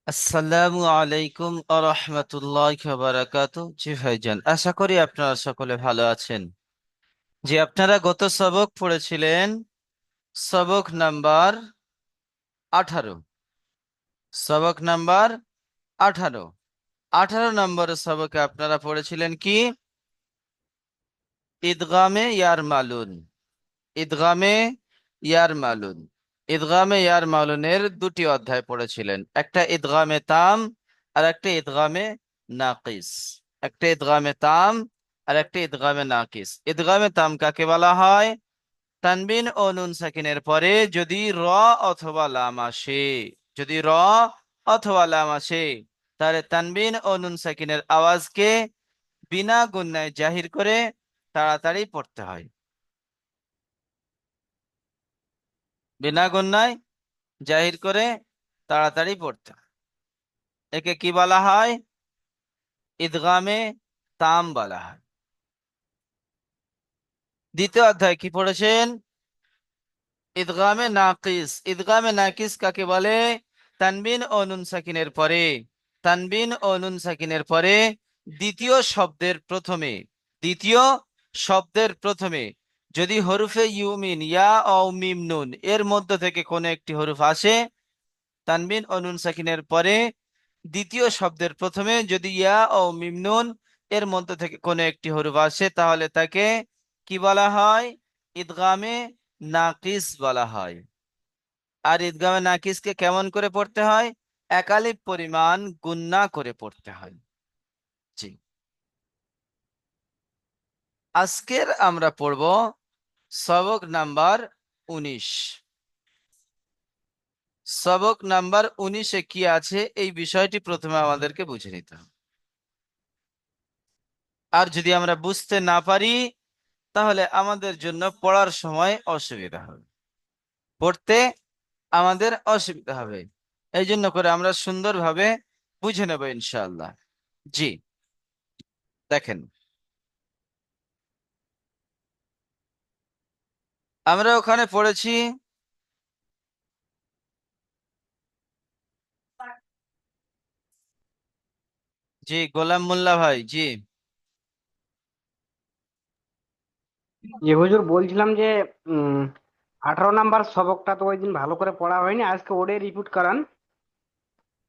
আসসালামু আলাইকুম আরহামতুল্লাহ বারাকাতু। জি ভাইজান, আশা করি আপনারা সকলে ভালো আছেন। জি, আপনারা গত সবক পড়েছিলেন সবক নাম্বার 18। সবক নাম্বার 18। 18 নম্বরের সবকে আপনারা পড়েছিলেন কি? ঈদগামে ইয়ার মালুন। ঈদগামে ইয়ার মালুন। ঈদগামে ইয়ার মালুনের দুটি অধ্যায় পড়েছিলেন, একটা ঈদগামে তাম আর একটা ঈদগামে নাকিস। একটা ঈদগামে তাম আর একটা ঈদগামে নাকিস। ঈদগামে তাম কাকে বলা হয়? তানবিন ও নুন সাকিনের পরে যদি র অথবা লাম আসে, যদি র অথবা লাম আসে, তাহলে তানবিন ও নুন সাকিনের আওয়াজকে বিনা গুন্নায় জাহির করে তাড়াতাড়ি পড়তে হয়। বিনা গুন্নায় জাহির করে তাড়াতাড়ি পড়তে হয়। একে কি বলা হয়? ঈদগামে তাম বলা হয়। দ্বিতীয় অধ্যায় কি পড়েছেন? ঈদগামে নাকিস। ঈদগামে নাকিস কাকে বলে? তানবিন ও নুন সাকিনের পরে, তানবিন ও নুন সাকিনের পরে দ্বিতীয় শব্দের প্রথমে, দ্বিতীয় শব্দের প্রথমে যদি হরফে ইউমিন ইয়া ও মিম নুন এর মধ্য থেকে কোনো একটি হরফ আসে, তানবিন ও নুন সাকিনের পরে দ্বিতীয় শব্দের প্রথমে যদি ইয়া ও মিম নুন এর মধ্যে থেকে কোনো একটি হরফ আসে, তাহলে তাকে কি বলা হয়? ঈদগামে নাকিস বলা হয়। আর ঈদগামে নাকিসকে কেমন করে পড়তে হয়? একালিপ পরিমাণ গুন্না করে পড়তে হয়। জি, আজকের আমরা পড়ব সবক নাম্বার 19। সবক নাম্বার 19-এ কি আছে এই বিষয়টি প্রথমে আমাদেরকে বুঝে নিতে হবে। আর যদি আমরা বুঝতে না পারি, তাহলে আমাদের জন্য পড়ার সময় অসুবিধা হবে, পড়তে আমাদের অসুবিধা হবে। এই জন্য করে আমরা সুন্দরভাবে বুঝে নেব ইনশাআল্লাহ। জি, দেখেন, আমরা ওখানে পড়েছি জি গোলাম মোল্লা ভাই। জি, যে হুজুর বলছিলাম যে উম 18 নাম্বার সবকটা তো ওই দিন ভালো করে পড়া হয়নি, আজকে ওটাই রিপিট করান।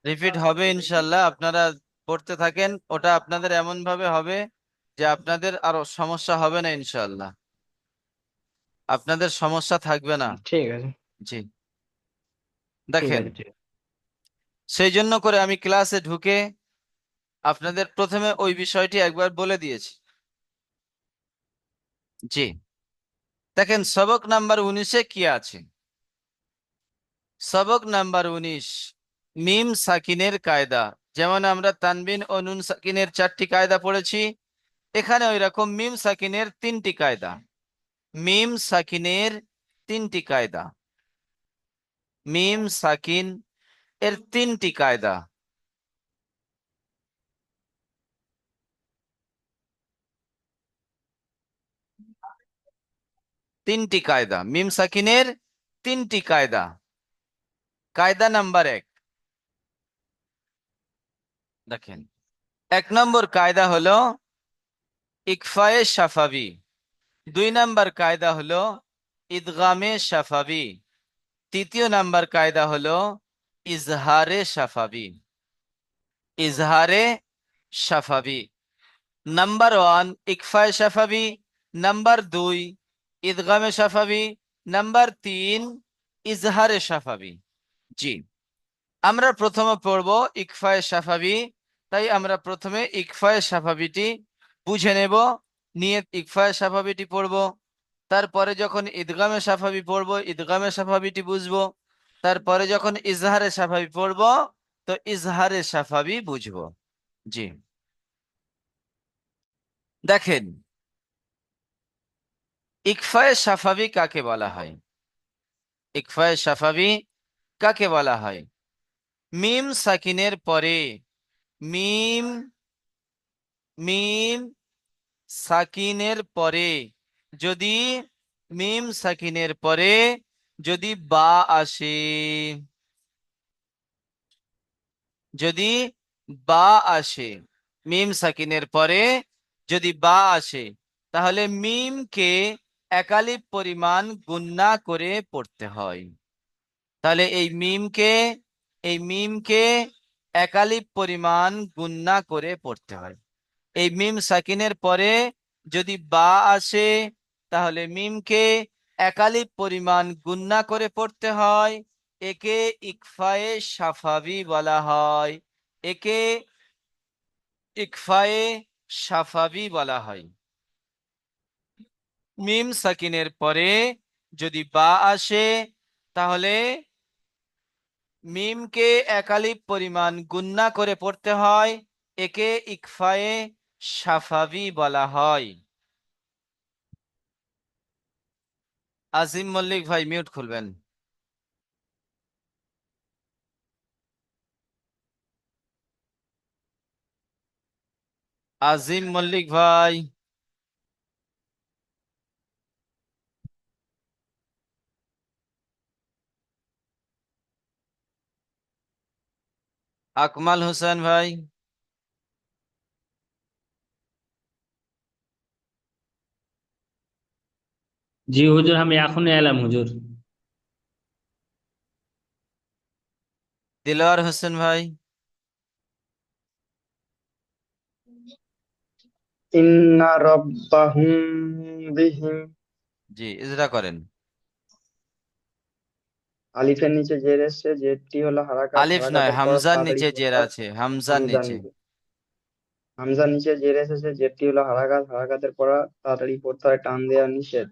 রিপিট হবে ইনশাআল্লাহ। আপনারা পড়তে থাকেন, ওটা আপনাদের এমন ভাবে হবে যে আপনাদের আরো সমস্যা হবে না ইনশাআল্লাহ, আপনাদের সমস্যা থাকবে না। ঠিক আছে, জি, ঠিক দেখেন, আছে, ঠিক আছে। সেই জন্য করে আমি ক্লাসে ঢুকে আপনাদের প্রথমে ওই বিষয়টি একবার বলে দিয়েছি। জি, দেখেন সবক নাম্বার 19-এ কি আছে। সবক নাম্বার 19 মিম সাকিনের কায়দা। যেমন আমরা তানবিন ও নুন সাকিনের 4টি কায়দা পড়েছি, এখানে ওই রকম মিম সাকিনের 3টি কায়দা। মিম সাকিনের 3টি কায়দা। মিম সাকিন এর 3টি কায়দা। 3টি কায়দা, মিম সাকিনের 3টি কায়দা। কায়দা নাম্বার 1, দেখেন, 1 নম্বর কায়দা হলো ইকফায়ে শাফাবি। 2 নম্বর কায়দা হলো ইদগামে শাফাবি। 3য় নম্বর কায়দা হলো ইজহারে শাফাবি। ইজহারে শাফাবি। নাম্বার 1 ইকফায়ে শাফাবি, নাম্বার 2 ইদগামে শাফাবি, নাম্বার 3 ইজহারে শাফাবি। জি, আমরা প্রথমে পড়ব ইকফায়ে শাফাবি। তাই আমরা প্রথমে ইকফায়ে শাফাবিটি বুঝে নেব, নিয়ে ইকফায়ে শাফাবিটি পড়ব। তারপরে যখন ঈদগামে সাফাবি পড়বো, ঈদগামে সাফাবিটি বুঝবো। তারপরে যখন ইজহারে সাফাবি পড়বো, তো ইজহারে সাফাবি বুঝবো। জি, দেখেন, ইকফায়ে সাফাবি কাকে বলা হয়? ইকফায়ে সাফাবি কাকে বলা হয়? মিম সাকিনের পরে, মিম মিম সাকিনের পরে যদি, মিম সাকিনের পরে যদি বা আসে, যদি বা আসে, মিম সাকিনের পরে যদি বা আসে, তাহলে মিমকে একালিপ পরিমাণ গুণনা করে পড়তে হয়। তাহলে এই মিমকে একালিপ পরিমাণ গুণনা করে পড়তে হয়। এই মিম সাকিনের পরে যদি বা আসে, তাহলে মিমকে একালিপ পরিমাণ গুণনা করে পড়তে হয়। একে ইকফায়ে সাফাবি বলা হয়। একে ইকফায়ে সাফাবি বলা হয়। মিম সাকিনের পরে যদি বা আসে, তাহলে মিমকে একালিপ পরিমাণ গুণনা করে পড়তে হয়। একে ইকফায়ে সাফাবি বলা হয়। আজিম মল্লিক ভাই মিউট খুলবেন। আজিম মল্লিক ভাই। আকমাল হোসেন ভাই। জি হুজুর, আমি এখনই এলাম হুজুর। দিলওয়ার হোসেন ভাই। ইন্না রব্বাহুম বিহিম। জি, ইজরা করেন। আলিফের নিচে জের এসছে, জেরটি হলো হারাকাত, আলিফ নয়, হারাকাতের পর হামজার তাড়াতাড়ি নিচে জের পড়তে হয় আছে, হামজার হামজার নিচে। নিচে। হামজার নিচে জের এসেছে, জেরটি হলো হারাকাত, হারাকাতের পর তাড়াতাড়ি পড়তে হয়, টান দেওয়া নিষেধ।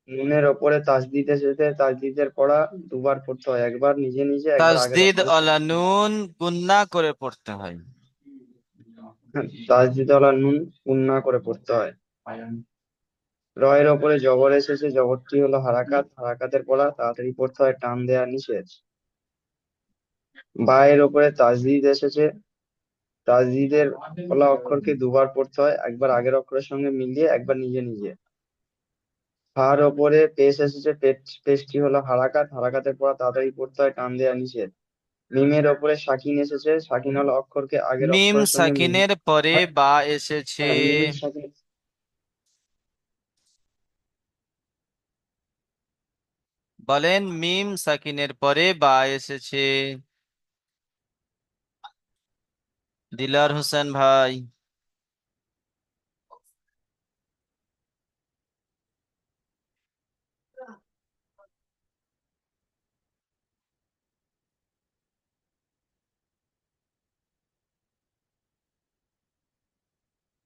নুনের ওপরে তাসদিদ এসেছে, তাসদিদের পড়া দুবার পড়তে হয়, একবার নিজে নিজে, একবার আগের তাসদিদ অক্ষরের আলা সঙ্গে মিলিয়ে। নুন গুন্না করে পড়তে হয়। তাসদিদ ওয়ালা নুন গুণনা করে পড়তে হয়। রয়ের ওপরে জবর এসেছে, জবরটি হলো হারাকাত, হারাকাতের পড়া তাড়াতাড়ি পড়তে হয়, টান দেওয়া নিষেধ। বায়ের ওপরে তাসদিদ এসেছে, তাজদীদের ফলা অক্ষরকে দুবার পড়তে হয়, একবার আগের অক্ষরের সঙ্গে মিলিয়ে, একবার নিজে নিজে। ফার ওপরে পেশ এসেছে, পেশটি হলো হারাকাত, হারাকাতের পড়া তাড়াতাড়ি পড়তে হয়, টান দেওয়া নিষেধ। মিমের ওপরে সাকিন এসেছে, সাকিন হলো অক্ষরকে আগের মিম অক্ষরের সঙ্গে মিলিয়ে সাকিনের পরে হয়। বা এসেছে। হ্যাঁ, মিমের সাকিন। বলেন, মিম সাকিনের পরে বা এসেছে। দিলার হোসেন ভাই।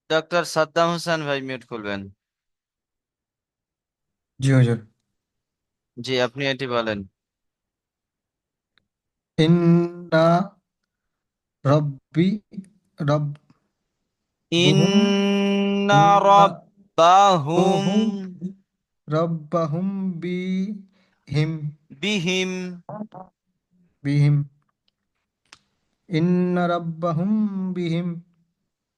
ডক্টর সাদ্দাম হোসেন ভাই মিউট করবেন। জি হুজুর। জি, আপনি এটি বলেন। ইন্না রব্বি রব্বুহুম ইন্না ইন্না রাব্বাহুম বুহুম রব্বাহুম বিহিম বিহিম। বিহিম ইন্না রব্বাহুম বিহিম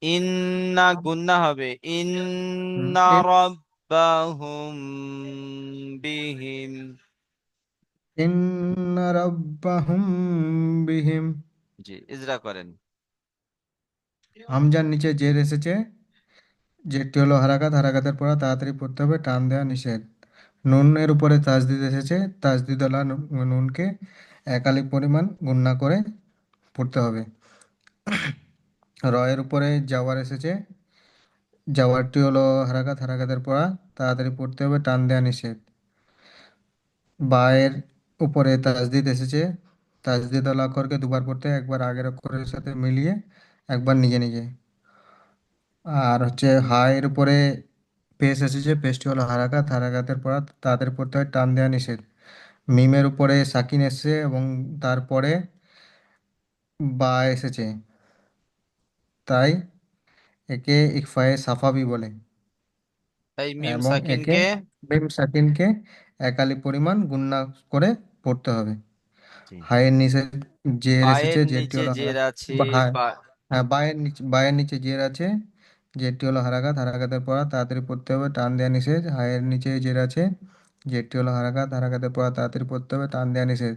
ইন্না গুন্না হবে, হুম, ইন্না রাব্বাহুম বিহিম। ইন্না রব্বাহুম বিহিম। জি, ইজরা করেন। হামজার নিচে জের এসেছে, জেরটি হলো হারাকাত, হারাকাতের পড়া তাড়াতাড়ি পড়তে হবে, টান দেওয়া নিষেধ। নুনের উপরে তাসদিদ এসেছে, তাসদিদওয়ালা নুনকে একালিক পরিমাণ গুণনা করে পড়তে হবে। রয়ের উপরে জাওয়ার এসেছে, জাওয়ারটি হলো হারাকাত, হারাকাতের পড়া তাড়াতাড়ি পড়তে হবে, টান দেওয়া নিষেধ। বায়ের উপরে তাসদিদ এসেছে, তাসদিদওয়ালা অক্ষরকে দুবার পড়তে হয়, একবার আগের অক্ষরের সাথে মিলিয়ে, একবার নিজে নিজে। আর হচ্ছে হায়ের উপরে পেশ এসেছে, পেশটি হলো হারাকাত, হারাকাতের পড়া তাড়াতাড়ি পড়তে হয়, টান দেওয়া নিষেধ। মিমের উপরে সাকিন এসেছে এবং তারপরে বা এসেছে, তাই একে ইকফায়ে সাফাবি বলে। এই মিম এবং একে সাকিনকে। মিম সাকিনকে একালি পরিমাণ গুণনা করে পড়তে হবে। জি, হায়ের নিচে জের বায়ের এসেছে, যেটি নিচে হলো জের আছে। বা হ্যাঁ, বায়ের নিচে জের আছে, যেটি হলো হারাকাত, হারাকাতের পড়া তাড়াতাড়ি পড়তে হবে, টান দেওয়া নিষেধ। হায়ের নিচে জের আছে, যেটি হলো হারাকাত, হারাকাতের পড়া তাড়াতাড়ি পড়তে হবে, টান দেওয়া নিষেধ।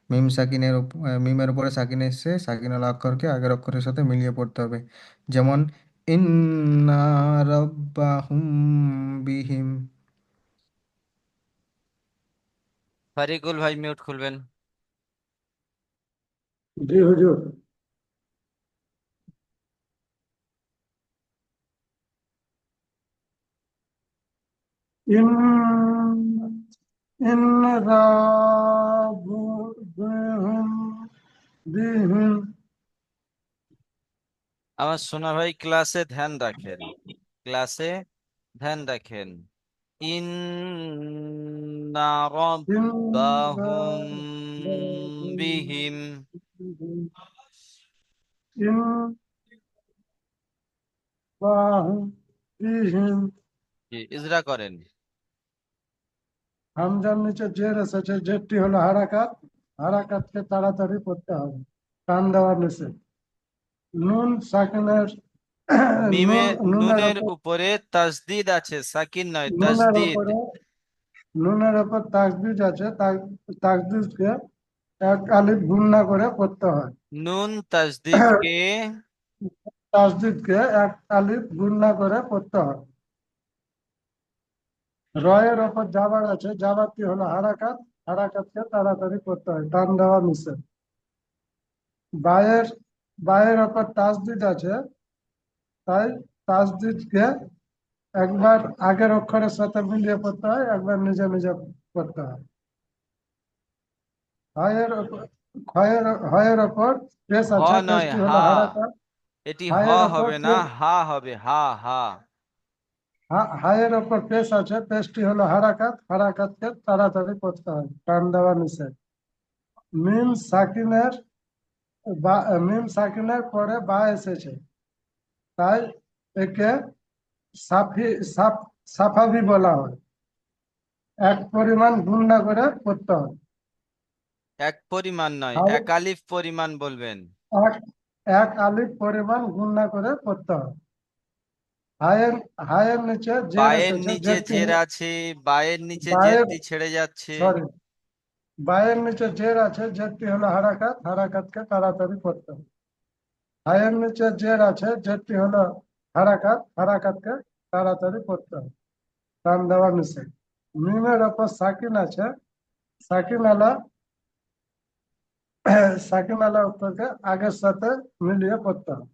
মিমের উপরে সাকিন এসছে, সাকিনাল অক্ষরকে আগের অক্ষরের সাথে মিলিয়ে পড়তে হবে। যেমন ইন্না রাব্বাহুম বিহিম। ফারিকুল ভাই মিউট খুলবেন। জি হুজুর। ইন ইন রাব্বুহুম বিহিম। আমার সোনা ভাই ক্লাসে ধ্যান রাখেন, ক্লাসে ধ্যান রাখেন। ইন্না ইন রাব্বাহুম রাব্বুহুম বিহিম। বিহিম। ইন রাব্বাহুম বিহিম। জি, ইজরা করেন। হামজার নিচে জের এসেছে, জেরটি হলো হারাকাত। হারাকাতকে তাড়াতাড়ি করতে হবে, টান দেওয়ার নিচে। নুন সাকিনের মিমে নুনের নুনের উপর, উপরে তাসদিদ আছে, সাকিন নয়, নুনের তাসদিদ। উপরে নুনের উপর তাকদিদ আছে, তাকদিদকে এক আলিফ গুণনা করে পড়তে হয়। নুন তাসদিদকে তাসদিদকে এক আলিফ গুণনা করে পড়তে হয়। রয়ের ওপর জাবার আছে, জাবারটি হলো হারাকাত। হারাকাতকে তাড়াতাড়ি করতে হয়, টান দেওয়া নিষেধ। বায়ের বায়ের ওপর তাসদিদ আছে, তাই তাসদিদকে একবার আগের অক্ষরের সাথে মিলিয়ে পড়তে হয়, একবার নিজে নিজে পড়তে হয়। হয়ের ওপর হয়ের ওপর পেশ হ আছে, নয় পেশটি হলো হা, হারাকাত। এটি হ হায়ের ওপর হবে না, হা হবে, হা হা। হায়ের ওপর পেশ আছে, পেশটি হলো হারাকাত। হারাকাতকে তাড়াতাড়ি করতে হয়, টান দেওয়া নিষেধ। মিম সাকিনের মিম সাকিনের পরে বা এসেছে, তাই একে সাফি সাফ সাফাবি বলা হয়। এক পরিমাণ গুণনা করে পড়তে হয়। এক পরিমাণ নয়, হায়- এক আলিফ পরিমাণ বলবেন। এক এক আলিফ পরিমাণ গুণনা করে পড়তে হয়। হায়ের হায়ের নিচে জের বায়ের এসেছে, নিচে জেরটি জের আছে, বায়ের নিচে বায়ের জেরটি ছেড়ে যাচ্ছে। সরি বায়ের নিচে জের আছে, জেরটি হলো হারাকাত। হারাকাতকে তাড়াতাড়ি পড়তে হবে। হায়ের নিচে জের আছে, জেরটি হলো হারাকাত। হারাকাতকে তাড়াতাড়ি পড়তে হবে, টান দেওয়া নিষেধ। মিমের ওপর সাকিন আছে, সাকিন আলা সাকিন আলা অক্ষরকে আগের সাথে মিলিয়ে পড়তে হবে।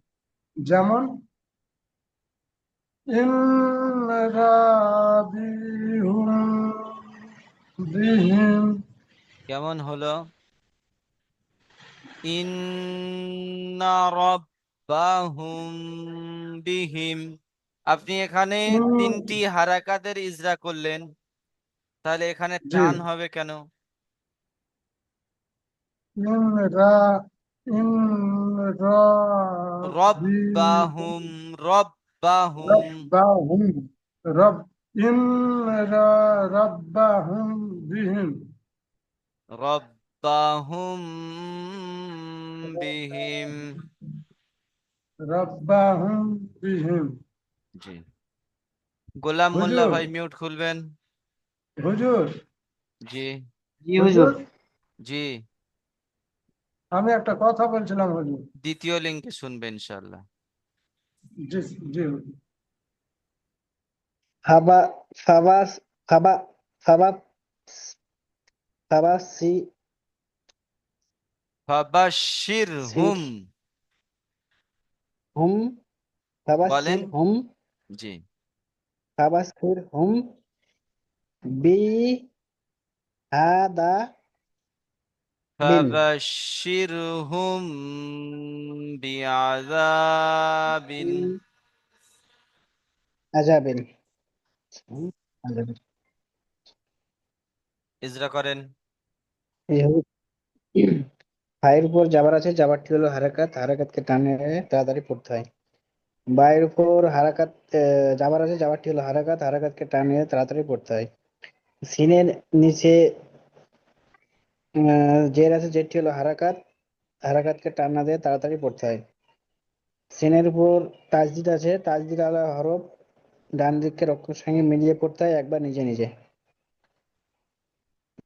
যেমন ইন রাবিহুম বিহিম। কেমন হলো? ইন্না রাব্বাহুম বিহিম। আপনি এখানে ইন- তিনটি হারাকাতের ইজরা করলেন, তাহলে এখানে জি, টান হবে কেন? ইন রা ইন রাবিহুম রব্বাহুম, রব্বাহুম, রব্বাহুম রব ইন রাব্বাহুম বিহিম। রব্বাহুম বিহিম। রব্বাহুম বিহিম। জি, গোলাম মোল্লা হুজুর, ভাই মিউট খুলবেন। হুজুর, জি, জি হুজুর। হুজুর, জি, আমি একটা কথা বলছিলাম হুজুর। দ্বিতীয় লিঙ্কে শুনবেন ইনশাল্লাহ। জি, জি হুজুর। ফাবা ফাবাস ফাবা ফাবা ফাবাসি ফাবাশির সির হুম। হুম বলেন। ফাবাসির হুম জি, ফাবাসির হুম বি আদা বিন ফাবাশির হুম বিআযাবিন। আজাবিন। হুম, আজাবিন। ইজরা করেন। এই হলো ফায়ের উপর জাবার আছে, জাবারটি হলো হারাকাত। হারাকাতকে টানে তাড়াতাড়ি পড়তে হয়। বায়ের উপর হারাকাত জাবার আছে, জাবারটি হলো হারাকাত। হারাকাতকে টানে তাড়াতাড়ি পড়তে হয়। সিনের নিচে জের আছে, জেরটি হলো হারাকাত। হারাকাতকে টান না দিয়ে তাড়াতাড়ি পড়তে হয়। সিনের উপর তাজদিদ আছে, তাজদিদ আলা হরফ ডান দিকের অক্ষরের সঙ্গে মিলিয়ে পড়তে হয়, একবার নিজে নিজে।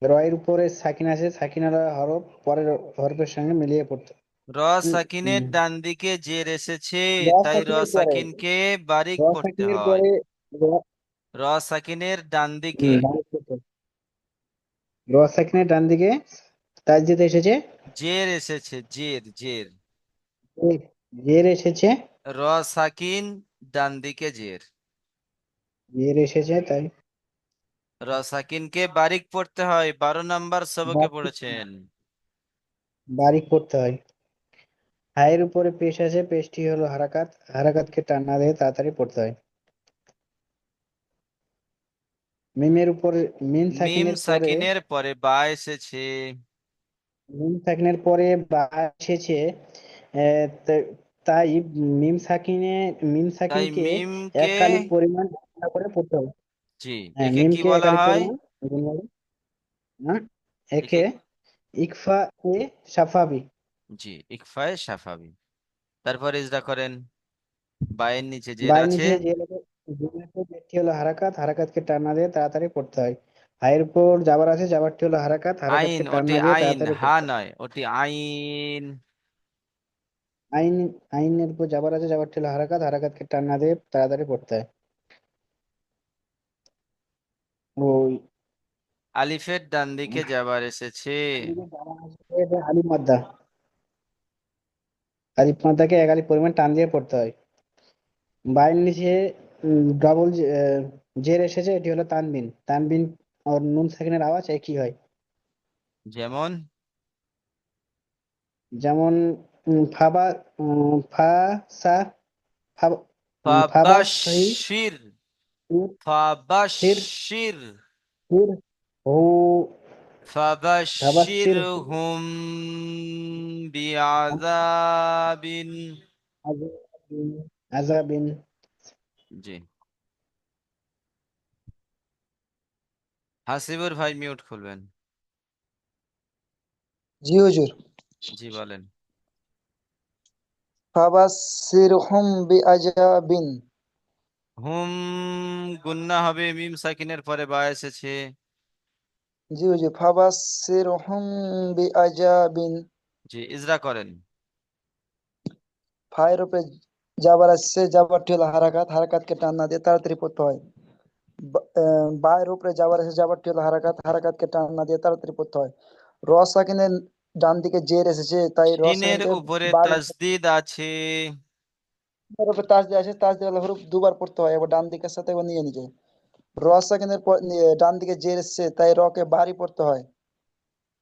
র এর উপরে সাকিন আছে, সাকিনারা হরফ পরের হরফের সঙ্গে মিলিয়ে পড়তে। র উম, সাকিনের উম, ডান দিকে জের এসেছে, র তাই র সাকিনের পরে সাকিনকে বারিক র পড়তে সাকিনের হয়। পরে র- র সাকিনের ডান দিকে বারিক পড়তে হবে। র সাকিনের ডান দিকে তাসদিদ এসেছে, জের এসেছে, জের জের। জের জের এসেছে, র সাকিন ডান দিকে জের। জের এসেছে, তাই র সাকিনকে বারিক পড়তে হয়, 12 নম্বর সবকে বারিক পড়েছেন। বারিক পড়তে হয়। হায়ের উপরে পেশ আছে, পেশটি হলো হারাকাত, হারাকাতকে টান না দিয়ে তাড়াতাড়ি পড়তে হয়। মিমের উপরে মিম মিম সাকিনের পরে সাকিনের পরে বা এসেছে। মিম সাকিনের পরে বা এসেছে, তাই মিম তাই সাকিনকে মিমকে, এক কালিক পরিমাণ গুণা করে পড়তে হবে। জি, হ্যাঁ, একে কি মিমকে এক বলা কালিক হয়? পরিমাণ গুণা করে, না, একে, একে ইকফা এ সাফাবি। জি, ইকফায়ে সাফাবি। তারপর ইজরা করেন। বায়ের নিচে জের বায়ের আছে। নিচে যে জেরটি হলো হারাকাত, হারাকাতকে টান না দিয়ে তাড়াতাড়ি পড়তে হয়। হায়ের উপর জাবার আছে, জাবারটি হলো হারাকাত, আইন, হারাকাতকে টান ওটি না দিয়ে আইন, তাড়াতাড়ি হা পড়তে হয়। নয়, ওটি আইন। আইন আইনের উপর জাবার আছে, জাবারটি হলো হারাকাত, হারাকাতকে টান না দিয়ে তাড়াতাড়ি পড়তে হয়। ওই আলিফের ডান দিকে যাবার এসেছে। আলিফ মাদ্দা, আলিফ মাদ্দাকে এক আলিফ পরিমাণ টান দিয়ে পড়তে হয়। বায়ের নিচে ডবল জের এসেছে, এটি হলো তানবিন, তানবিন আর নুন সাকিনের আওয়াজ একই হয়। যেমন যেমন ফাবা, ফা সা, ফাবা সহি, ফাবাশির, সির সির ফাবাশির, সির হু, ফাবাসির হু ফাবাশিরহুম বিআযাবিন। আযাবিন, আযাবিন। জি, হাসিবুর ভাই মিউট খুলবেন। জি হুজুর। জি বলেন। ফাবাসসিরহুম বিআযাবিন। হুম গুন্না হবে, মিম সাকিনের পরে বা এসেছে। জি হুজুর, ফাবাসসিরহুম বিআযাবিন। জি, ইজরা করেন। ফায়ের উপরে জাবার আসছে, জাবারটি হলো হারাকাত, হারাকাতকে টান না দিয়ে তাড়াতাড়ি পড়তে হয়। বায়ের উপরে জাবার আছে, জাবারটি হলো হারাকাত, হারাকাতকে টান না দিয়ে তাড়াতাড়ি পড়তে হয়। র সাকিনের ডান দিকে জের এসেছে, তাই র শিনের সাকিনকে উপরে বাড়ি তাসদিদ আছে। উপরে তাজ দিয়ে আছে, তাজ দিয়ে হরফ দুবার পড়তে হয়, এবার ডান দিকের সাথে এবার নিয়ে নিজে। র সাকিনের ডান দিকে জের এসেছে, তাই রকে বাড়ি পড়তে হয়।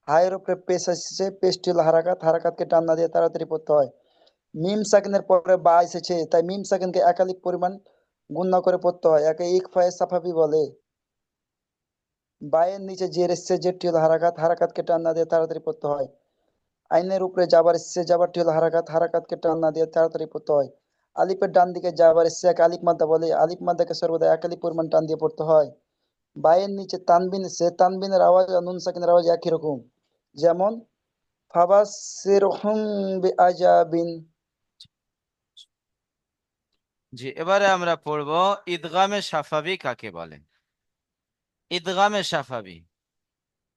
হায়ের উপরে পেশ এসেছে, পেশটি হলো হারাকাত, হারাকাতকে টান না দিয়ে তাড়াতাড়ি পড়তে হয়। মিম সাকিনের পরে বা এসেছে, তাই মিম সাকিনকে একাধিক পরিমাণ গুণনা করে পড়তে হয়, একে ইকফায়ে সাফাবি বলে। বায়ের নিচে জের এসেছে, জেরটি হলো হারাকাত, হারাকাতকে টান না দিয়ে তাড়াতাড়ি পড়তে হয়। আইনের উপরে জাবার এসেছে, জাবারটি হলো হারাকাত, হারাকাতকে টান না দিয়ে তাড়াতাড়ি পড়তে হয়। আলিফের ডান দিকে জাবার এসেছে, একে আলিফ মাদ্দা বলে, আলিফ মাদ্দাকে সর্বদা একাধিক পরিমাণ টান দিয়ে পড়তে হয়। বায়ের নিচে তানবিন এসেছে, তানবিনের আওয়াজ আর নুন সাকিনের আওয়াজ একই রকম। যেমন ফাবাসসিরহুম বিআযাবিন। জি, এবারে আমরা পড়ব ইদগামে সাফাবি কাকে বলে। ইদগামে সাফাবি,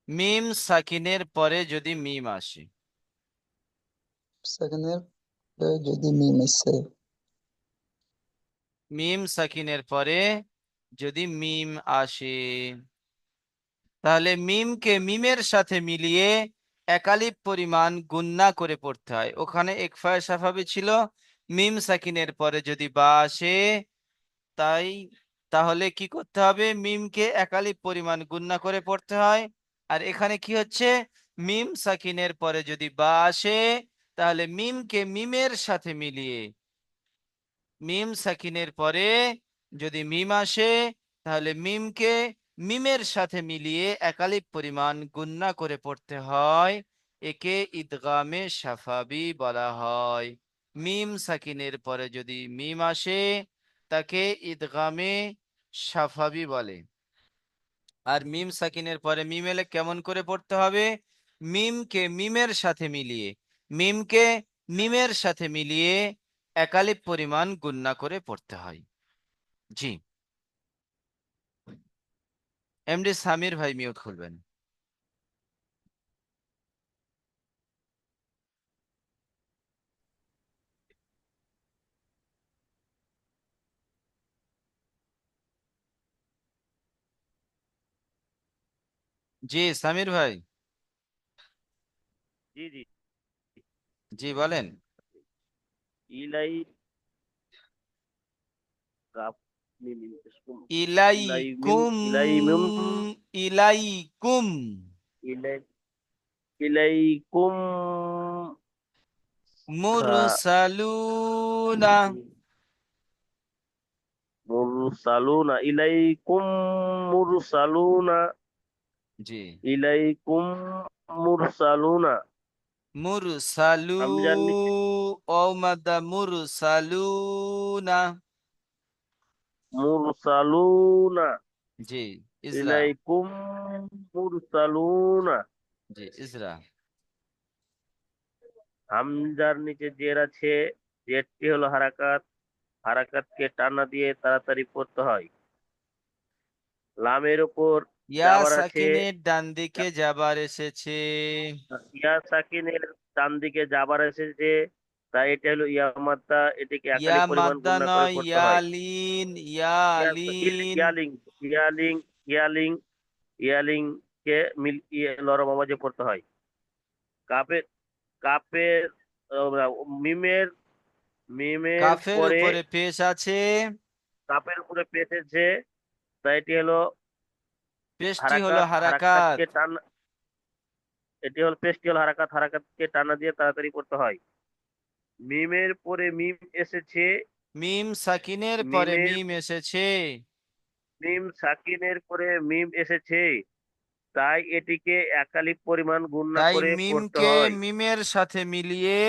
মিম সাকিনের পরে যদি মিম আসে, সেখানে যদি মিম এসে, মিম সাকিনের পরে যদি মিম আসে, তাহলে মিমকে মিমের সাথে মিলিয়ে একালিপ পরিমাণ গুন্না করে পড়তে হয়। ওখানে একফায়ে সাফাবি ছিল, মিম সাকিনের পরে যদি বা আসে, তাই তাহলে কি করতে হবে? মিমকে একালিপ পরিমাণ গুন্না করে পড়তে হয়। আর এখানে কি হচ্ছে? মিম সাকিনের পরে যদি বা আসে, তাহলে মিমকে মিমের সাথে মিলিয়ে, মিম সাকিনের পরে যদি মিম আসে, তাহলে মিমকে মিমের সাথে মিলিয়ে একালিপ পরিমাণ গুন্না করে পড়তে হয়। একে ইদগামে সাফাবি বলা হয়। মিম সাকিনের পরে যদি মিম আসে, তাকে ইদগামে সাফাবি বলে। আর মিম সাকিনের পরে মিম এলে কেমন করে পড়তে হবে? মিমকে মিমের সাথে মিলিয়ে, মিমকে মিমের সাথে মিলিয়ে একালিপ পরিমাণ গুন্না করে পড়তে হয়। জি, এমডি সামির ভাই মিউট খুলবেন। জি সামির ভাই, জি জি। জি বলেন। ইলাই কাপ মিম ইসকুম ইলাই মিম ইলাইকুম, ইলাই মিম ইলাইকুম, ইলাই ইলাইকুম মুরসালুনা। মুরসালুনা ইলাইকুম মুরসালুনা জি, ইলাইকুম মুরসালুনা। মুরসালু, হামজার নিচে ও মাদা মুরসালুনা। মুরসালুনা জি ইজরা, ইলাইকুম মুরসালুনা। জি ইজরা। হামজার নিচে জের আছে, জেরটি হলো হারাকাত, হারাকাতকে টানা দিয়ে তাড়াতাড়ি পড়তে হয়। লামের উপর ইয়া জাবার আছে, সাকিনের ডান দিকে যাবার এসেছে। ইয়া সাকিনের ডান দিকে জাবার এসেছে, তাই এটা হলো ইয়া মাদ্দা, এটিকে ইয়া একালি পরিমাণ মাদ্দা গুণনা করে নয়, পড়তে হয়। ইয়ালিন, ইয়ালিন। ইয়ালিং ইয়ালিং ইয়ালিং ইয়ালিং কে মিল লরম আওয়াজে পড়তে হয়। কাপের কাপের মিমের মিমের কাফের পরে উপরে পেশ আছে, কাপের উপরে পেতেছে, তাই এটি হলো পেশটি হলো হারাকাত, হারাকাত। হারাকাতকে টান, এটি হলো পেশটি হলো হারাকাত, হারাকাতকে টানা দিয়ে তাড়াতাড়ি পড়তে হয়। মিমের পরে মিম এসেছে, মিম সাকিনের পরে মিমের মিম এসেছে, মিম সাকিনের পরে মিম এসেছে, তাই এটিকে একালিক পরিমাণ গুণনা তাই করে পড়তে মিমকে হয়। মিমের সাথে মিলিয়ে,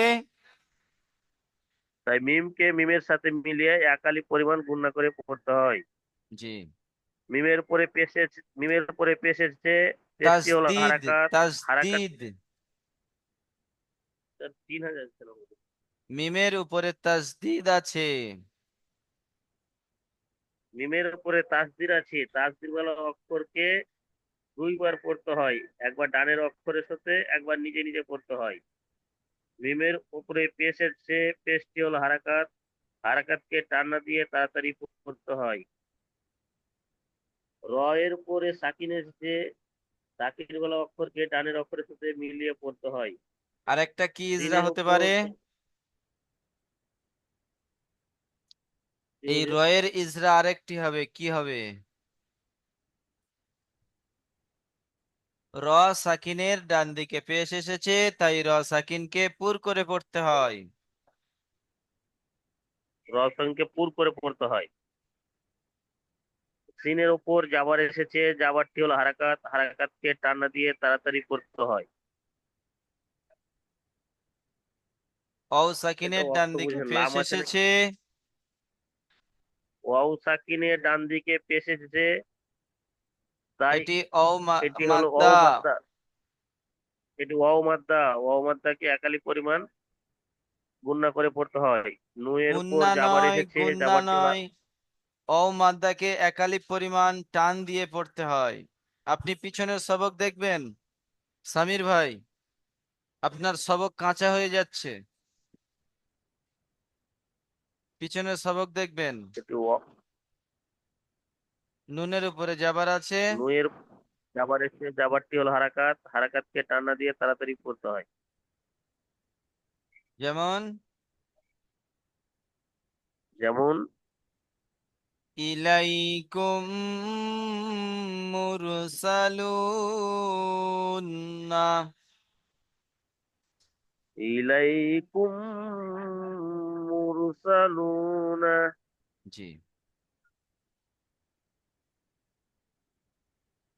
তাই মিমকে মিমের সাথে মিলিয়ে একালিক পরিমাণ গুণনা করে পড়তে হয়। জি মিমের পরে পেশ এসেছে, পেশটি হলো তাজদিদ, হারাকাত, হারাকাত তাজদিদ। 3000 ছিল। মিমের উপরে তাজদিদ আছে। মিমের উপরে তাসদির আছে, তাসদির ওয়ালা অক্ষরকে দুইবার পড়তে হয়, একবার ডানের অক্ষরের সাথে, একবার নিজে নিজে পড়তে হয়। মিমের উপরে পেশ এসেছে, পেশটি হলো হারাকাত, হারাকাতকে টানা দিয়ে তাড়াতাড়ি পড়তে হয়। র এর উপরে সাকিন এসেছে, সাকিন ওয়ালা অক্ষরকে ডানের অক্ষরের সাথে মিলিয়ে পড়তে হয়। আরেকটা কি ইজরা সিনের হতে উপর পারে? এই সিন রয়ের ইজরা আরেকটি হবে, কি হবে? র সাকিনের ডান দিকে পেশ এসেছে, তাই র সাকিনকে পুর করে পড়তে হয়। র সংখ্যে পুর করে পড়তে হয়। সিনের উপর জাবার এসেছে, জাবারটি হলো হারাকাত, হারাকাতকে টানা দিয়ে তাড়াতাড়ি পড়তে হয়। অও এটা সাকিনের ডান অর্থ দিকে বুঝবেন, পেশ লাম আছে নাকি, এসেছে, ওয়াও সাকিনের ডান দিকে পেশ এসেছে, তাই এটি এটি হলো মাদ্দা। ওয়াও মাদ্দা, এটি ওয়াও মাদ্দা, ওয়াও মাদ্দাকে একালি পরিমাণ গুণনা করে পড়তে হয়। নুয়ের উপর মুন্না জাবার নয়, এসেছে, গুন্না জাবারটি হলো, নয়, অ মাদ্দাকে একালিপ পরিমাণ টান দিয়ে পড়তে হয়। আপনি পিছনের সবক দেখবেন সামির ভাই, আপনার সবক কাঁচা হয়ে যাচ্ছে। পিছনের সবক দেখবেন, এটি নুনের উপরে যাবার আছে, নুয়ের জাবার এসেছে, জাবারটি হলো হারাকাত, হারাকাতকে টানা দিয়ে তাড়াতাড়ি পড়তে হয়। যেমন যেমন ইলাইকুম মুরসালুন না। ইলাইকুম মুরসালুনা। জি,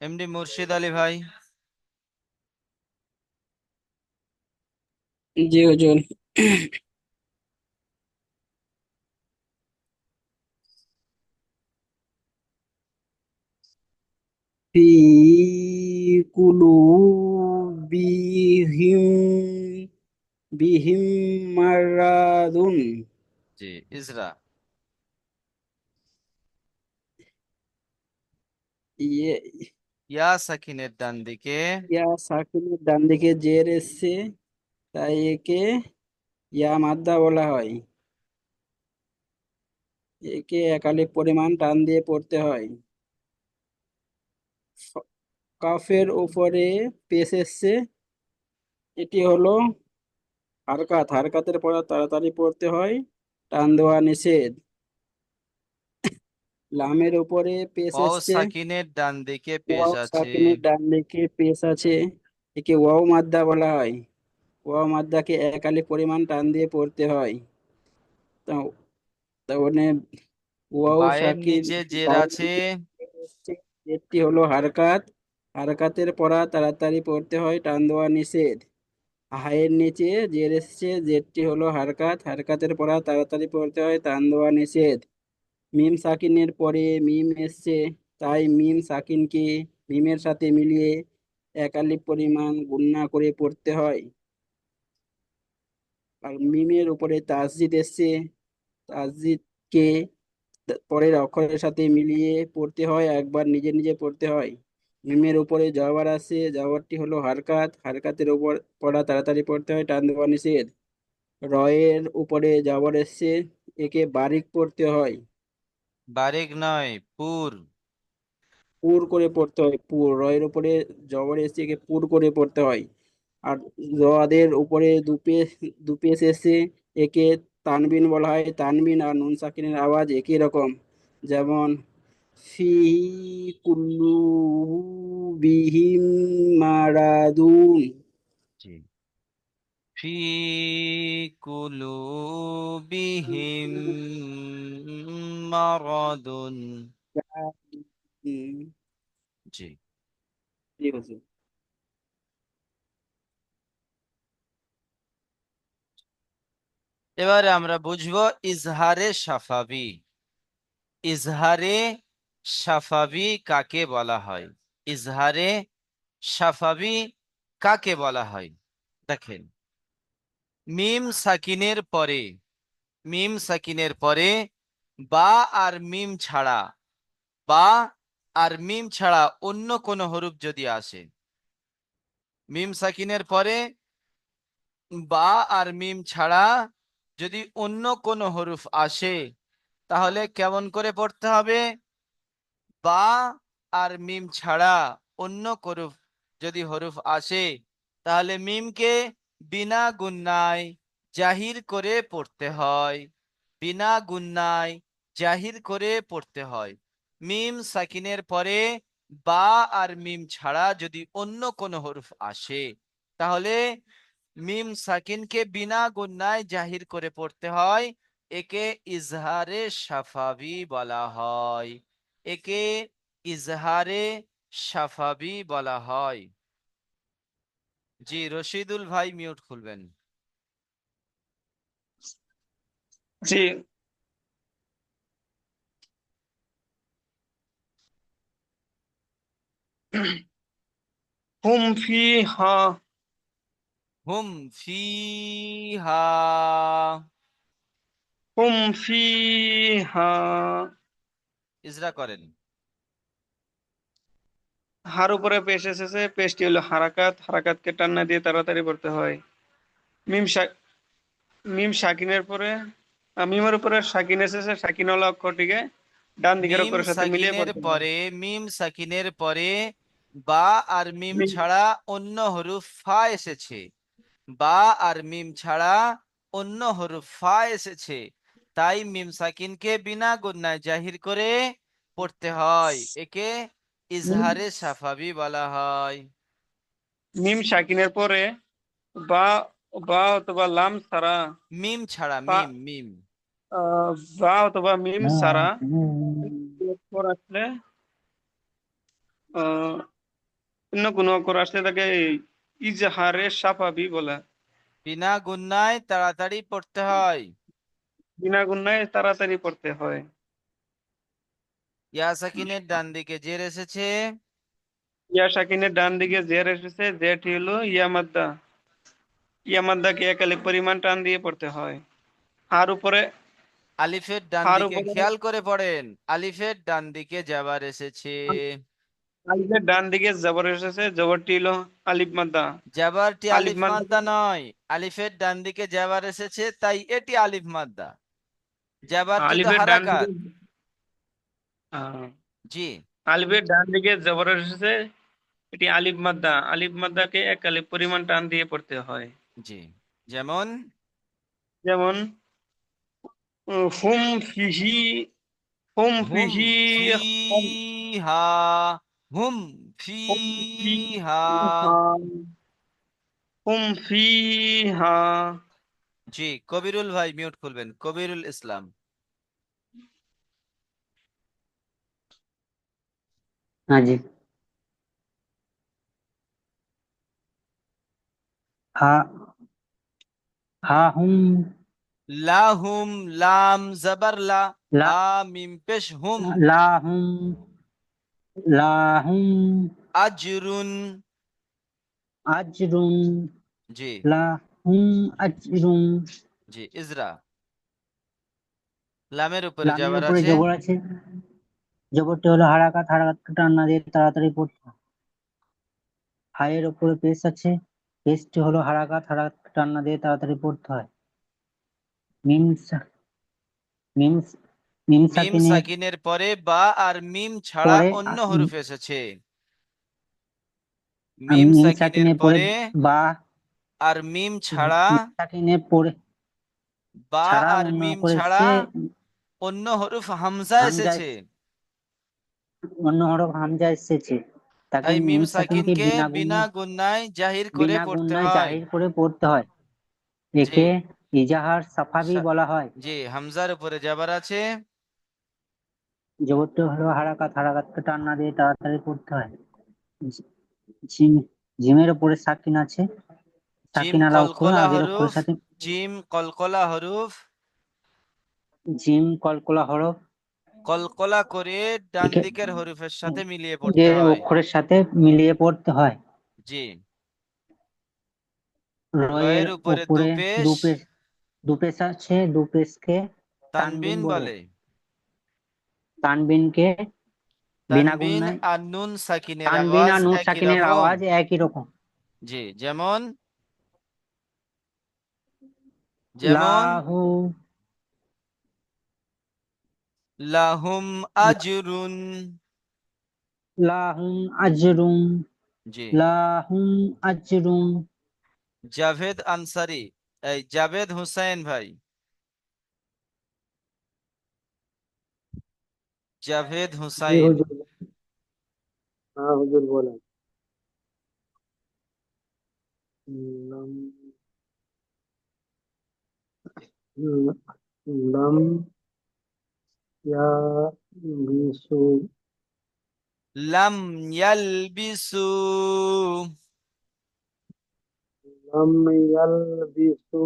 এমডি মুর্শিদ আলী ভাই। জি হুজুর। ফি কুলুবিহিম বিহিম মারাদুন। জি ইজরা, ইয়ে ইয়া সাকিনের ডান দিকে, ইয়া সাকিনের ডান দিকে জের এসছে, তাই একে ইয়া মাদ্দা বলা হয়। একে একালিক পরিমাণ টান দিয়ে পড়তে হয়। কাফের উপরে পেশ এসছে, এটি হলো হারকাত, হারকাতের পরে তাড়াতাড়ি পড়তে হয়, টান দেওয়া নিষেধ। লামের উপরে পেশ ওয়াও এসছে, সাকিনের ডান দিকে পেশ ওয়াও আছে। সাকিনের ডান দিকে পেশ আছে, একে ওয়াও মাদ্দা বলা হয়। ওয়াও মাদ্দাকে এক আলিফ পরিমাণ টান দিয়ে পড়তে হয়। তা- তাহলে ওয়াও বায়ের সাকিন নিচে জের বাউল আছে। হচ্ছে, এটি হলো হারকাত, হারকাতের পড়া তাড়াতাড়ি পড়তে হয়, টান দেওয়া নিষেধ। হায়ের নিচে জের এসছে, জেরটি হলো হারকাত, হারকাতের পড়া তাড়াতাড়ি পড়তে হয়, টান দেওয়া নিষেধ। মিম সাকিনের পরে মিম এসছে, তাই মিম সাকিনকে মিমের সাথে মিলিয়ে এক আলিফ পরিমাণ গুণনা করে পড়তে হয়। আর মিমের উপরে তাসজিদ এসছে, তাসজিদকে পরের অক্ষরের সাথে মিলিয়ে পড়তে হয়, একবার নিজে নিজে পড়তে হয়। মিমের উপরে জবর আছে, জবরটি হলো হারকাত, হারকাতের উপর পড়া তাড়াতাড়ি পড়তে হয়, টান দেওয়া নিষেধ। রয়ের উপরে জবর এসছে, একে বারিক পড়তে হয়, বারিক নয়, পুর। পুর করে পড়তে হয়, পুর। রয়ের উপরে জবর এসছে, একে পুর করে পড়তে হয়। আর রদের উপরে দুপেশ এসছে, একে তানবিন বলা হয়। তানবিন আর নুন সাকিনের আওয়াজ একই রকম, যেমন ফি কুল্লু বিহিম মারাদুন। জি। ফি কুলুবিহিম মারাদুন। জি। ঠিক আছে। এবারে আমরা বুঝবো ইজহারে সাফাবি। ইজহারে সাফাবি কাকে বলা হয়? ইজহারে সাফাবি কাকে বলা হয়? দেখেন, মিম সাকিনের পরে, মিম সাকিনের পরে বা আর মিম ছাড়া, বা আর মিম ছাড়া অন্য কোন হরফ যদি আসে, মিম সাকিনের পরে বা আর মিম ছাড়া যদি অন্য কোন হরফ আসে, তাহলে কেমন করে পড়তে হবে? বা আর মিম ছাড়া অন্য হরফ যদি হরফ আসে, তাহলে মিমকে বিনা গুন্নায় জাহির করে পড়তে হয়। বিনা গুন্নায় জাহির করে পড়তে হয়। মিম সাকিনের পরে বা আর মিম ছাড়া যদি অন্য কোনো হরফ আসে, তাহলে মিম সাকিনকে বিনা গুন্নায় জাহির করে পড়তে হয়। একে ইজহারে সাফাবি বলা হয়। একে ইজহারে সাফাবি বলা হয়। জি, রশিদুল ভাই মিউট খুলবেন। জি। হুম ফিহা, হুম ফিহা। হুম ফিহা। ইজরা করেন। হার উপরে পেশ এসেছে, পেশটি হলো হারাকাত, হারাকাতকে টান না দিয়ে তাড়াতাড়ি পড়তে হয়। মিম সা- মিম সাকিনের পরে মিমের উপরে সাকিন এসেছে, সাকিন হলো অক্ষরটিকে ডান দিকের মিম অক্ষরের সাথে মিলিয়ে সাকিনের পড়তে হয়। পরে, মিম সাকিনের পরে বা আর মিম মিম ছাড়া অন্য হরফ ফা এসেছে। বা আর মিম ছাড়া অন্য হরফ ফা এসেছে, তাই মিম সাকিনকে বিনা গুন্নায় জাহির করে পড়তে হয়। একে মিম ইজহারে সাফাবি বলা হয়। মিম সাকিনের পরে বা বা অথবা লাম সারা, মিম ছাড়া, বা মিম মিম। বা অথবা মিম সারা অক্ষর আসলে আহ অন্য কোনো অক্ষর আসলে তাকে ইজহারে সাফাবি বলে। বিনা গুন্নায় তাড়াতাড়ি পড়তে হয়। বিনা গুণায় তাড়াতাড়ি পড়তে হয়। ইয়া সাকিনের ডান দিকে জের এসেছে। ইয়া সাকিনের ডান দিকে জের এসেছে, জেরটি হলো ইয়ামাদ্দা, ইয়ামাদ্দাকে এক আলিফ পরিমাণ টান দিয়ে পড়তে হয়। হার উপরে, আলিফের ডান হার দিকে উপরে খেয়াল করে পড়েন, আলিফের ডান দিকে যাবার এসেছে। আলিফের ডান দিকে জবর এসেছে, জবরটি হলো আলিফ মাদ্দা। জাবারটি আলিফ আলিফ মাদ্দা মাদ্দা নয়, আলিফের ডান দিকে জাবার এসেছে তাই এটি আলিফ মাদ্দা। জাবারটি তো আলিফের ডান দিকে হারাকাত। আহ, জি। আলিফের ডান দিকে জবর এসেছে, এটি আলিফ মাদ্দা, আলিফ মাদ্দাকে এক আলিফ পরিমাণ টান দিয়ে পড়তে হয়। জি, যেমন যেমন হুম ফিহি, হুম হুম ফিহি, হুম ফিহা, হুম ফিহা। ফিহা, হুম ফিহা। জি, কবিরুল ভাই মিউট খুলবেন, কবিরুল ইসলাম। हाँ जी। हा हा हुम লাহুম, লাম জবর লা, ला হা মিম পেশ হুম। ला हुम ला हुम আজরুন। अजरुन জি ला हुम अजरुन। জি, ইজরা। লামের উপরে লামের জবর উপরে আছে। জবর আছে, জবরটি হলো হারাকাত, হারাকাতকে টান না দিয়ে তাড়াতাড়ি পড়তে হয়। হায়ের উপরে পেশ আছে, পেশটি হলো হারাকাত, হারাকাতকে টান না দিয়ে তাড়াতাড়ি পড়তে হয়। মিম সা- মিম মিম মিম সাকিনের সাকিনের পরে বা আর মিম ছাড়া পরে অন্য হরফ এসেছে। মিম মিম সাকিনের সাকিনের পরে পরে বা আর মিম ছাড়া, মিম সাকিনের পরে বা ছাড়া আর অন্য মিম করে ছাড়া এসছে অন্য হরফ হামজা হামজা, এসেছে। অন্য হরফ হামজা এসেছে, তাকে তাই মিম মিম সাকিনকে সাকিনকে বিনা গুন্নায় জাহির করে বিনা পড়তে গুণনায় হয়। জাহির করে পড়তে হয়। জি একে ইজাহার সাফাবি বলা হয়। জি, হামজার উপরে জবর আছে। জবরটি হলো হারাকাত, হারাকাতকে টান না দিয়ে তাড়াতাড়ি পড়তে হয়। জি- জিম জিমের উপরে সাকিন আছে, জিম সাকিন আলা অক্ষর কলকলা আগের অক্ষরের হরফ, সাথে জিম কলকলা হরফ, জিম কলকলা হরফ, কলকলা করে ডান একে দিকের হরফের সাথে মিলিয়ে যে পড়তে হয়। অক্ষরের সাথে মিলিয়ে পড়তে হয়। জি, রয়ের রয়ের উপরে উপরে দুপেশ দুপেশ আছে, দুপেশকে তানবিন তানবিন বলে। বলে। তানবিনকে বিনা তানবিন গুণনায়, আর নুন সাকিনের তানবিন আওয়াজ আর নুন একই সাকিনের রকম। আওয়াজ একই রকম। জি, যেমন যেমন লাহু লাহুম আজরুন। লাহুম আজরুম জি, লাহুম আজরুম। জাভেদ আনসারি, এই জাভেদ হুসাইন ভাই, জাভেদ জি হুসাইন। হুজুর। হ্যাঁ হুজুর বলেন। লাম লাম ইয়া বিসু লাম ইয়ালবিসু। লাম ইয়ালবিসু।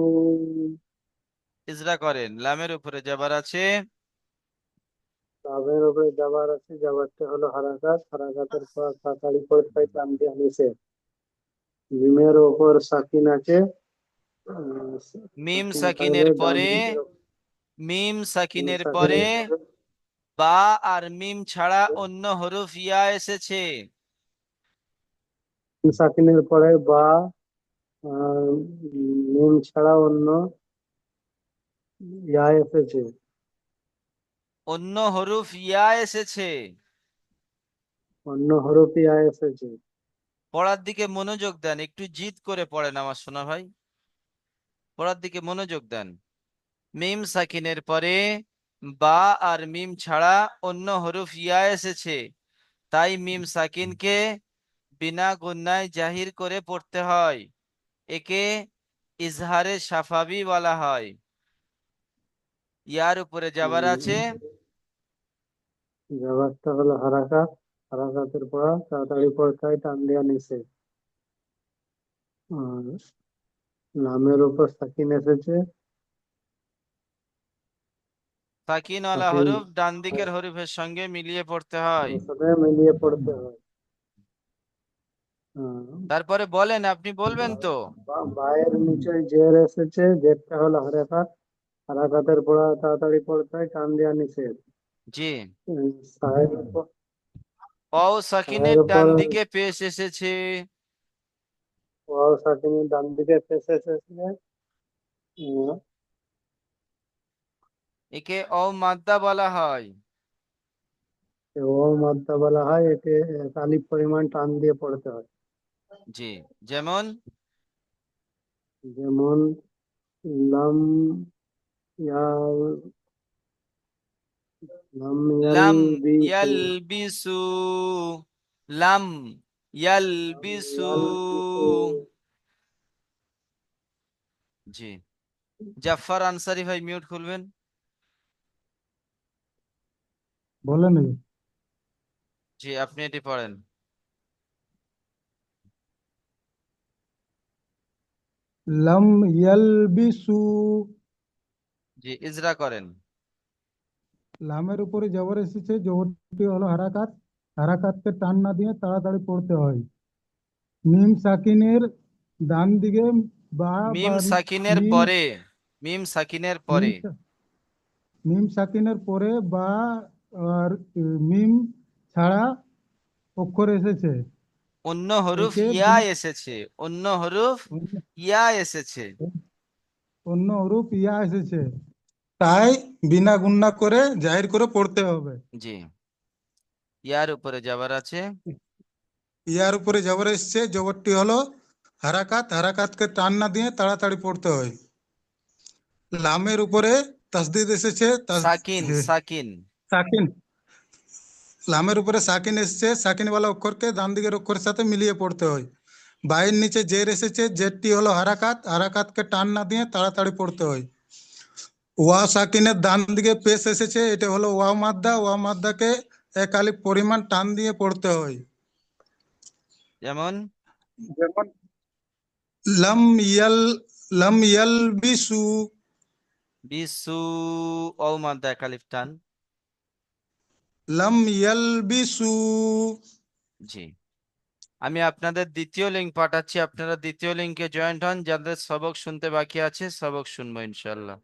ইজরা করেন, লামের উপরে জবর আছে। লাভের উপরে জাবার আছে, জাবারটা হলো হারাকাত, হারাকাতের পর তাড়াতাড়ি পড়তে হয় টান দিয়ে নিচে। মিমের ওপর সাকিন আছে, মিম সাকিন থাকলে সাকিনের ডান পরে, দিকের মিম মিম সাকিনের পরে সাকিনের পরে বা আর মিম ছাড়া অন্য হরফ ইয়া এসেছে। মিম সাকিনের পরে বা আহ, মিম ছাড়া অন্য ইয়া এসেছে। অন্য হরফ ইয়া এসেছে। অন্য হরফ ইয়া এসেছে। পড়ার দিকে মনোযোগ দেন, একটু জিদ করে পড়েন আমার সোনা ভাই, পড়ার দিকে মনোযোগ দেন। মিম সাকিনের পরে বা আর মিম ছাড়া অন্য হরফ ইয়া এসেছে, তাই মিম সাকিনকে বিনা গুন্নায় জাহির করে পড়তে হয়। একে ইজহারে সাফাবি বলা হয়। ইয়ার উপরে জবর আছে। জাবারটা হলো হারাকাত, হারাকাতের পর তাড়াতাড়ি পড়তে হয় টান দেওয়া নিচে। আর নামের উপর সাকিন এসেছে, সাকিনওয়ালা সাকিন হরফ ডান দিকের হরফের সঙ্গে মিলিয়ে পড়তে হয়। সাথে মিলিয়ে পড়তে হয়। তারপরে বলেন, আপনি বলবেন তো। বায়ের নিচে জের এসেছে, জেরটা হলো হারাকাত, হারাকাতের পর তাড়াতাড়ি পড়তে হয় টান দেওয়া নিচে। জি, সায়ের উপর অও সায়ের সাকিনের ডান উপর দিকে পেশ এসেছে। ওয়াও সাকিনের ডান দিকে পেশ এসেছে। একে অ মাদ্দা বলা হয়। ও মাদ্দা বলা হয়, এতে তালিব পরিমাণ টান দিয়ে পড়তে হয়। জি, যেমন যেমন লাম ইয়াল লাম লাম ইয়ালবিসু ইয়ালবিসু, লাম ইয়ালবিসু। ইয়ালবিসু। জি, জাফর আনসারি ভাই মিউট খুলবেন। বলেন জি, আপনি এটি পড়েন। লাম ইয়ালবিসু। জি, ইজরা করেন। লামের উপরে জবর এসেছে, জবরটি হলো হারাকাত, হারাকাতকে টান না দিয়ে তাড়াতাড়ি পড়তে হয়। মিম সাকিনের ডান দিকে বা মিম বা সাকিনের মিম পরে, মিম সাকিনের মিম পরে মিম সাকিনের পরে বা আর মিম ছাড়া অক্ষর এসেছে, অন্য হরুফ একে ইয়া এসেছে, অন্য হরুফ ইয়া এসেছে। অন্য হরুফ ইয়া এসেছে, তাই বিনা গুণনা করে জাহির করে পড়তে হবে। জি, ইয়ার উপরে যাবার আছে। ইয়ার উপরে জবর এসেছে, জবরটি হলো হারাকাত, হারাকাতকে টান না দিয়ে তাড়াতাড়ি পড়তে হয়। লামের উপরে তাসদিদ এসেছে, সাকিন, সাকিন। সাকিন, লামের উপরে সাকিন এসেছে, সাকিনওয়ালা অক্ষরকে ডান দিকের অক্ষরের সাথে মিলিয়ে পড়তে হয়। বায়ের নিচে জের এসেছে, জেরটি হলো হারাকাত, হারাকাতকে টান না দিয়ে তাড়াতাড়ি পড়তে হয়। ওয়া সাকিনের ডান দিকে পেশ এসেছে, এটা হলো ওয়া মাদ্দা, ওয়া মাদ্দাকে এক আলিফ পরিমাণ টান দিয়ে পড়তে হয়। যেমন যেমন লাম ইয়াল লাম ইয়ালবিসু। বিসু, ও মাদ্দা এক আলিফ টান। লাম ইয়ালবিসু। জি, আমি আপনাদের দ্বিতীয় লিঙ্ক পাঠাচ্ছি, আপনারা দ্বিতীয় লিঙ্কে জয়েন্ট হন। যাদের সবক শুনতে বাকি আছে সবক শুনবো ইনশাল্লাহ।